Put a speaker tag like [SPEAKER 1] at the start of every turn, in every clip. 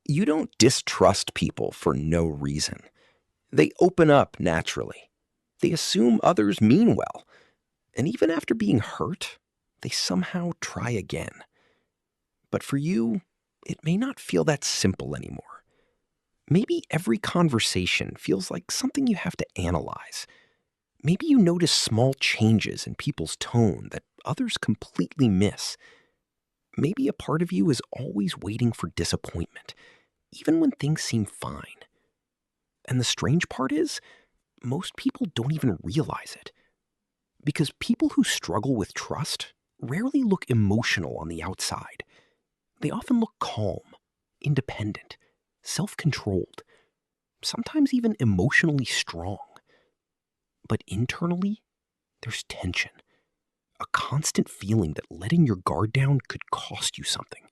[SPEAKER 1] You don't distrust people for no reason. They open up naturally. They assume others mean well. And even after being hurt, they somehow try again. But for you, it may not feel that simple anymore. Maybe every conversation feels like something you have to analyze. Maybe you notice small changes in people's tone that others completely miss. Maybe a part of you is always waiting for disappointment, even when things seem fine. And the strange part is, most people don't even realize it. Because people who struggle with trust rarely look emotional on the outside. They often look calm, independent, self-controlled, sometimes even emotionally strong. But internally, there's tension, a constant feeling that letting your guard down could cost you something.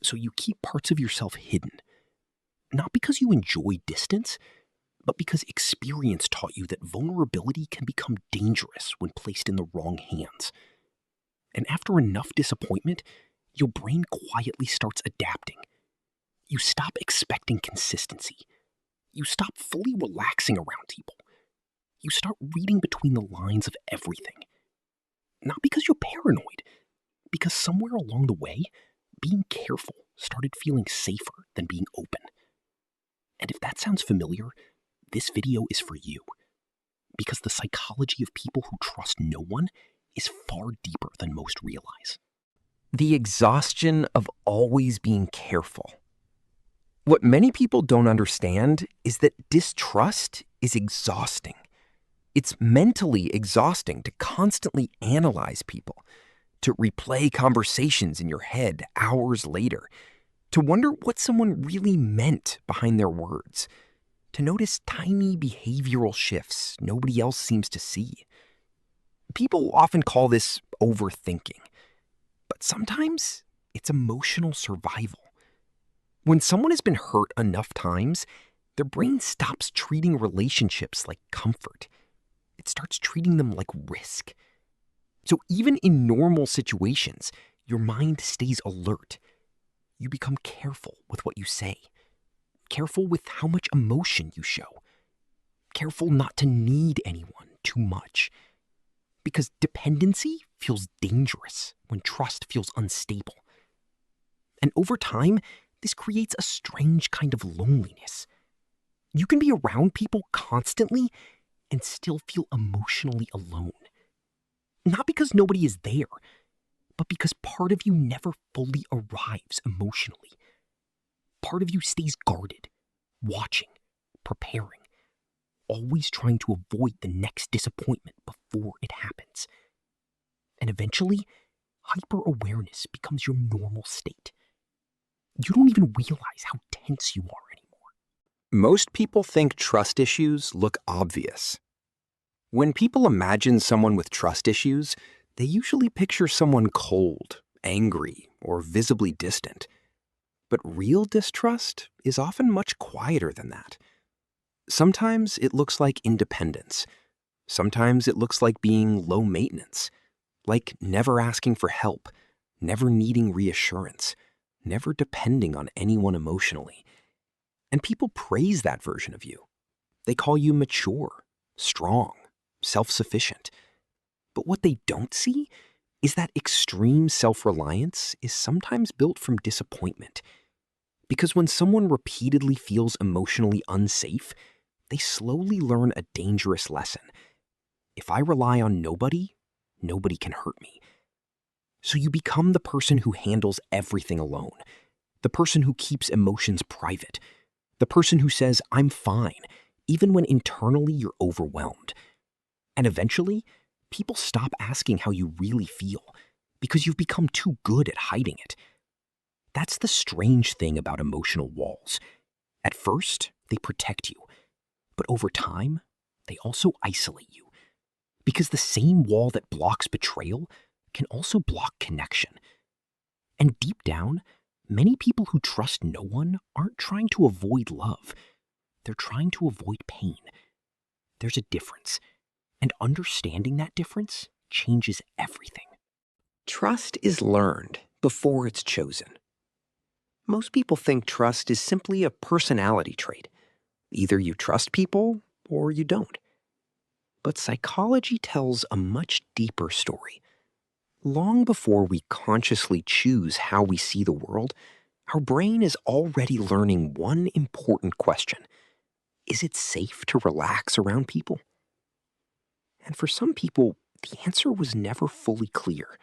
[SPEAKER 1] So you keep parts of yourself hidden, not because you enjoy distance, but because experience taught you that vulnerability can become dangerous when placed in the wrong hands. And after enough disappointment, your brain quietly starts adapting. You stop expecting consistency. You stop fully relaxing around people. You start reading between the lines of everything. Not because you're paranoid, because somewhere along the way, being careful started feeling safer than being open. And if that sounds familiar, this video is for you. Because the psychology of people who trust no one is far deeper than most realize. The exhaustion of always being careful. What many people don't understand is that distrust is exhausting. It's mentally exhausting to constantly analyze people, to replay conversations in your head hours later, to wonder what someone really meant behind their words, to notice tiny behavioral shifts nobody else seems to see. People often call this overthinking, but sometimes it's emotional survival. When someone has been hurt enough times, their brain stops treating relationships like comfort. It starts treating them like risk. So even in normal situations, your mind stays alert. You become careful with what you say, careful with how much emotion you show, careful not to need anyone too much. Because dependency feels dangerous when trust feels unstable. And over time, this creates a strange kind of loneliness. You can be around people constantly and still feel emotionally alone. Not because nobody is there, but because part of you never fully arrives emotionally. Part of you stays guarded, watching, preparing, always trying to avoid the next disappointment before it happens. And eventually, hyper-awareness becomes your normal state. You don't even realize how tense you are anymore. Most people think trust issues look obvious. When people imagine someone with trust issues, they usually picture someone cold, angry, or visibly distant. But real distrust is often much quieter than that. Sometimes it looks like independence. Sometimes it looks like being low maintenance, like never asking for help, never needing reassurance, never depending on anyone emotionally. And people praise that version of you. They call you mature, strong, self-sufficient. But what they don't see is that extreme self-reliance is sometimes built from disappointment. Because when someone repeatedly feels emotionally unsafe, they slowly learn a dangerous lesson. If I rely on nobody, nobody can hurt me. So you become the person who handles everything alone, the person who keeps emotions private, the person who says, I'm fine, even when internally you're overwhelmed. And eventually, people stop asking how you really feel because you've become too good at hiding it. That's the strange thing about emotional walls. At first, they protect you, but over time, they also isolate you. Because the same wall that blocks betrayal can also block connection. And deep down, many people who trust no one aren't trying to avoid love. They're trying to avoid pain. There's a difference, and understanding that difference changes everything. Trust is learned before it's chosen. Most people think trust is simply a personality trait. Either you trust people or you don't. But psychology tells a much deeper story. Long before we consciously choose how we see the world, our brain is already learning one important question. Is it safe to relax around people? And for some people, the answer was never fully clear.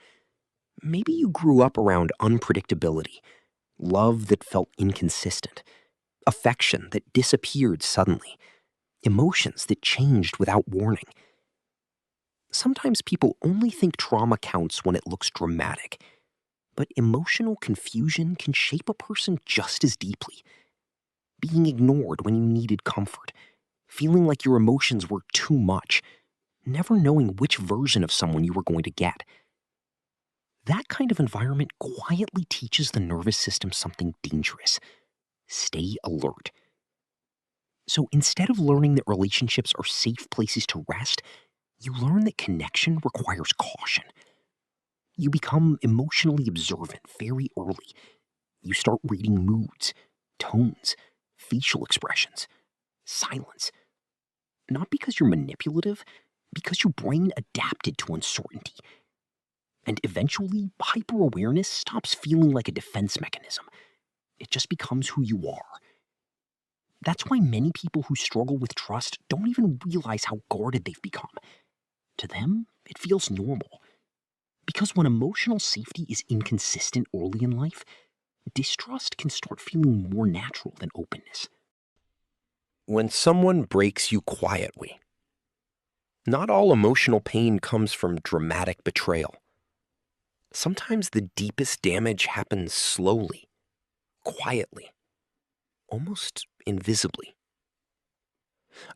[SPEAKER 1] Maybe you grew up around unpredictability, love that felt inconsistent, affection that disappeared suddenly, emotions that changed without warning. Sometimes people only think trauma counts when it looks dramatic, but emotional confusion can shape a person just as deeply. Being ignored when you needed comfort, feeling like your emotions were too much, never knowing which version of someone you were going to get. That kind of environment quietly teaches the nervous system something dangerous. Stay alert. So instead of learning that relationships are safe places to rest, you learn that connection requires caution. You become emotionally observant very early. You start reading moods, tones, facial expressions, silence. Not because you're manipulative, because your brain adapted to uncertainty. And eventually, hyper-awareness stops feeling like a defense mechanism. It just becomes who you are. That's why many people who struggle with trust don't even realize how guarded they've become. To them, it feels normal. Because when emotional safety is inconsistent early in life, distrust can start feeling more natural than openness. When someone breaks you quietly, not all emotional pain comes from dramatic betrayal. Sometimes the deepest damage happens slowly, quietly, almost invisibly.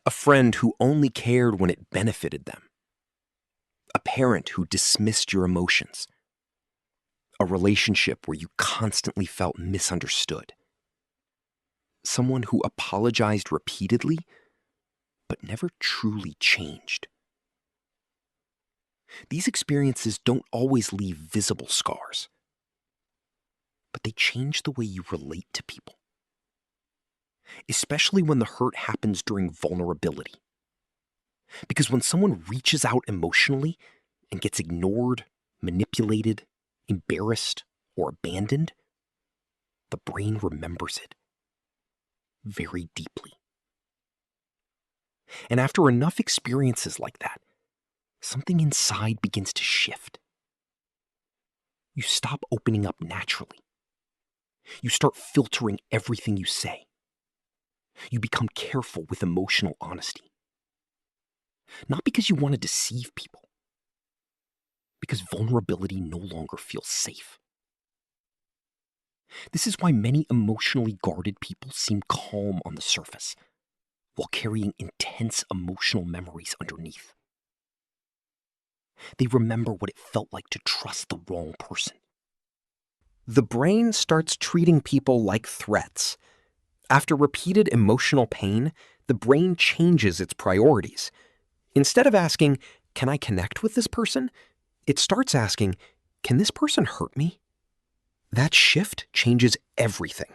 [SPEAKER 1] A friend who only cared when it benefited them. A parent who dismissed your emotions. A relationship where you constantly felt misunderstood. Someone who apologized repeatedly, but never truly changed. These experiences don't always leave visible scars, but they change the way you relate to people. Especially when the hurt happens during vulnerability. Because when someone reaches out emotionally and gets ignored, manipulated, embarrassed, or abandoned, the brain remembers it very deeply. And after enough experiences like that, something inside begins to shift. You stop opening up naturally. You start filtering everything you say. You become careful with emotional honesty. Not because you want to deceive people, because vulnerability no longer feels safe. This is why many emotionally guarded people seem calm on the surface, while carrying intense emotional memories underneath. They remember what it felt like to trust the wrong person. The brain starts treating people like threats. After repeated emotional pain, the brain changes its priorities. Instead of asking, "Can I connect with this person?" it starts asking, "Can this person hurt me?" That shift changes everything.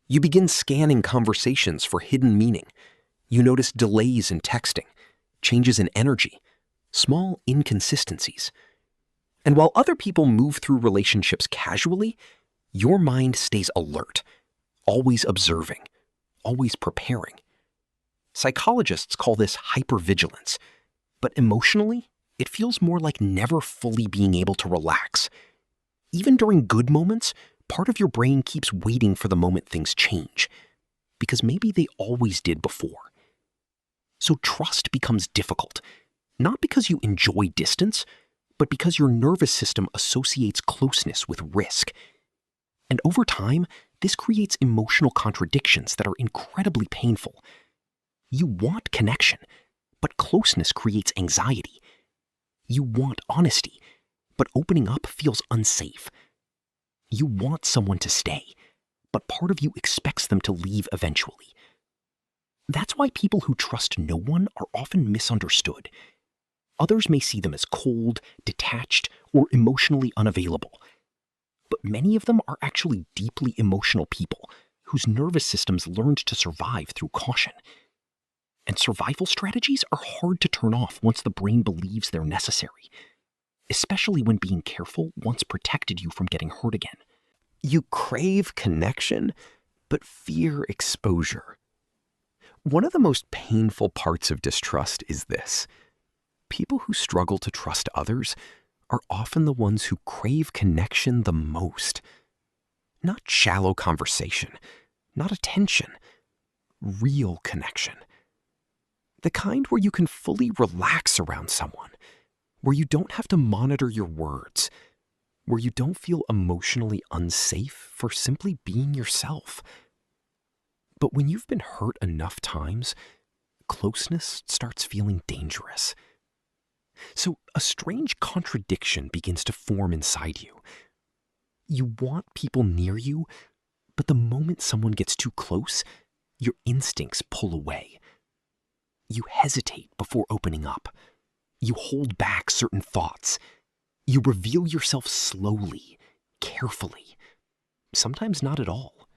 [SPEAKER 1] You begin scanning conversations for hidden meaning. You notice delays in texting, changes in energy, small inconsistencies. And while other people move through relationships casually, your mind stays alert, always observing, always preparing. Psychologists call this hypervigilance, but emotionally, it feels more like never fully being able to relax. Even during good moments, part of your brain keeps waiting for the moment things change, because maybe they always did before. So trust becomes difficult, not because you enjoy distance, but because your nervous system associates closeness with risk. And over time, this creates emotional contradictions that are incredibly painful. You want connection, but closeness creates anxiety. You want honesty, but opening up feels unsafe. You want someone to stay, but part of you expects them to leave eventually. That's why people who trust no one are often misunderstood. Others may see them as cold, detached, or emotionally unavailable. but many of them are actually deeply emotional people whose nervous systems learned to survive through caution. And survival strategies are hard to turn off once the brain believes they're necessary, especially when being careful once protected you from getting hurt again. You crave connection, but fear exposure. One of the most painful parts of distrust is this. People who struggle to trust others are often the ones who crave connection the most. Not shallow conversation, not attention, real connection. The kind where you can fully relax around someone, where you don't have to monitor your words, where you don't feel emotionally unsafe for simply being yourself. But when you've been hurt enough times, closeness starts feeling dangerous. So a strange contradiction begins to form inside you. You want people near you, but the moment someone gets too close, your instincts pull away. You hesitate before opening up. You hold back certain thoughts. You reveal yourself slowly, carefully, sometimes not at all.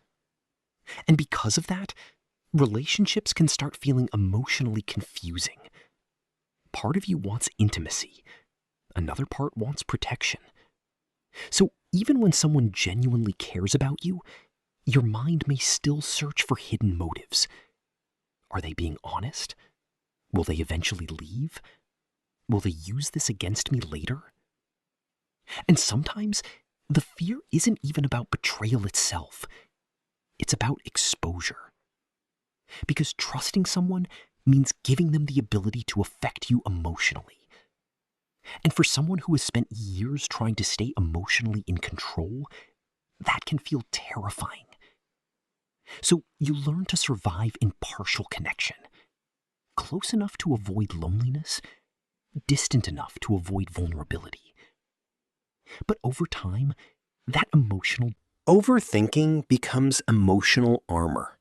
[SPEAKER 1] And because of that, relationships can start feeling emotionally confusing. Part of you wants intimacy. Another part wants protection. So even when someone genuinely cares about you, your mind may still search for hidden motives. Are they being honest? Will they eventually leave? Will they use this against me later? And sometimes the fear isn't even about betrayal itself. It's about exposure. Because trusting someone means giving them the ability to affect you emotionally. And for someone who has spent years trying to stay emotionally in control, that can feel terrifying. So you learn to survive in partial connection. Close enough to avoid loneliness, distant enough to avoid vulnerability. But over time, that emotional overthinking becomes emotional armor.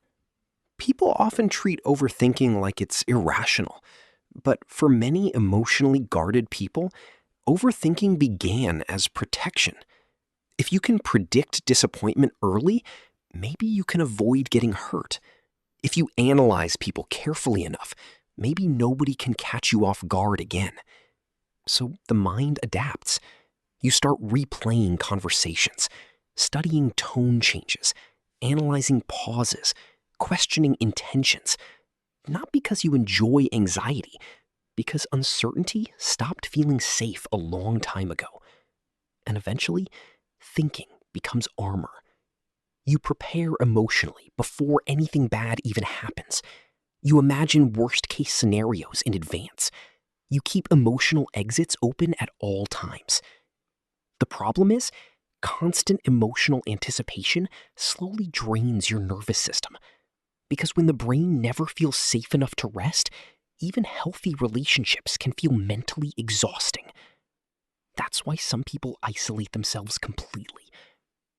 [SPEAKER 1] People often treat overthinking like it's irrational, but for many emotionally guarded people, overthinking began as protection. If you can predict disappointment early, maybe you can avoid getting hurt. If you analyze people carefully enough, maybe nobody can catch you off guard again. So the mind adapts. You start replaying conversations, studying tone changes, analyzing pauses, questioning intentions, not because you enjoy anxiety, because uncertainty stopped feeling safe a long time ago. And eventually, thinking becomes armor. You prepare emotionally before anything bad even happens. You imagine worst-case scenarios in advance. You keep emotional exits open at all times. The problem is, constant emotional anticipation slowly drains your nervous system. Because when the brain never feels safe enough to rest, even healthy relationships can feel mentally exhausting. That's why some people isolate themselves completely.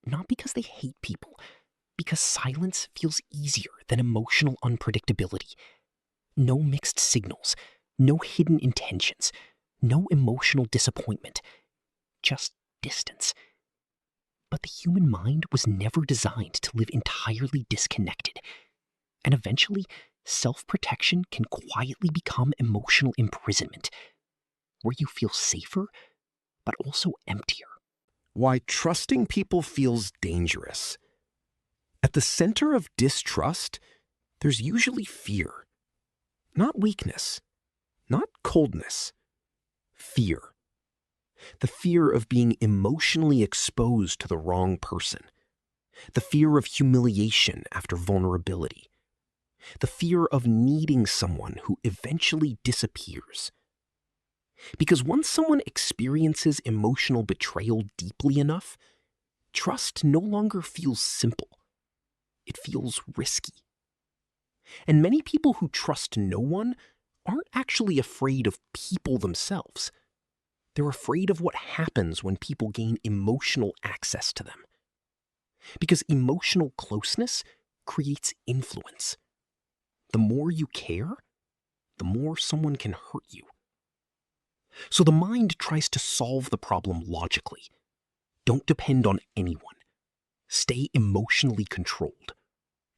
[SPEAKER 1] Not because they hate people, because silence feels easier than emotional unpredictability. No mixed signals, no hidden intentions, no emotional disappointment, just distance. But the human mind was never designed to live entirely disconnected. And eventually, self-protection can quietly become emotional imprisonment, where you feel safer, but also emptier. Why trusting people feels dangerous. At the center of distrust, there's usually fear. Not weakness, not coldness, fear. The fear of being emotionally exposed to the wrong person. The fear of humiliation after vulnerability. The fear of needing someone who eventually disappears. Because once someone experiences emotional betrayal deeply enough, trust no longer feels simple. It feels risky. And many people who trust no one aren't actually afraid of people themselves. They're afraid of what happens when people gain emotional access to them. Because emotional closeness creates influence. The more you care, the more someone can hurt you. So the mind tries to solve the problem logically.
[SPEAKER 2] Don't depend on anyone. Stay emotionally controlled.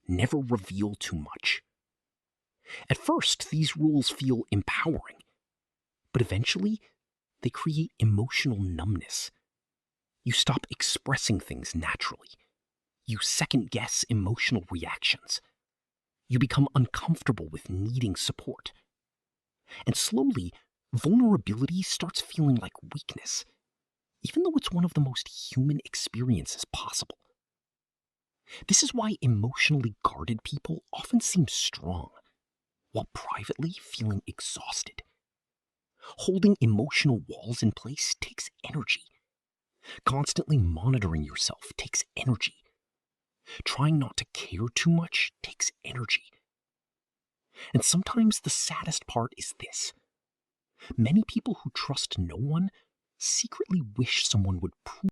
[SPEAKER 2] Never reveal too much. At first, these rules feel empowering, but eventually, they create emotional numbness. You stop expressing things naturally. You second-guess emotional reactions. You become uncomfortable with needing support. And slowly, vulnerability starts feeling like weakness, even though it's one of the most human experiences possible. This is why emotionally guarded people often seem strong, while privately feeling exhausted. Holding emotional walls in place takes energy. Constantly monitoring yourself takes energy. Trying not to care too much takes energy. And sometimes the saddest part is this. Many people who trust no one secretly wish someone would prove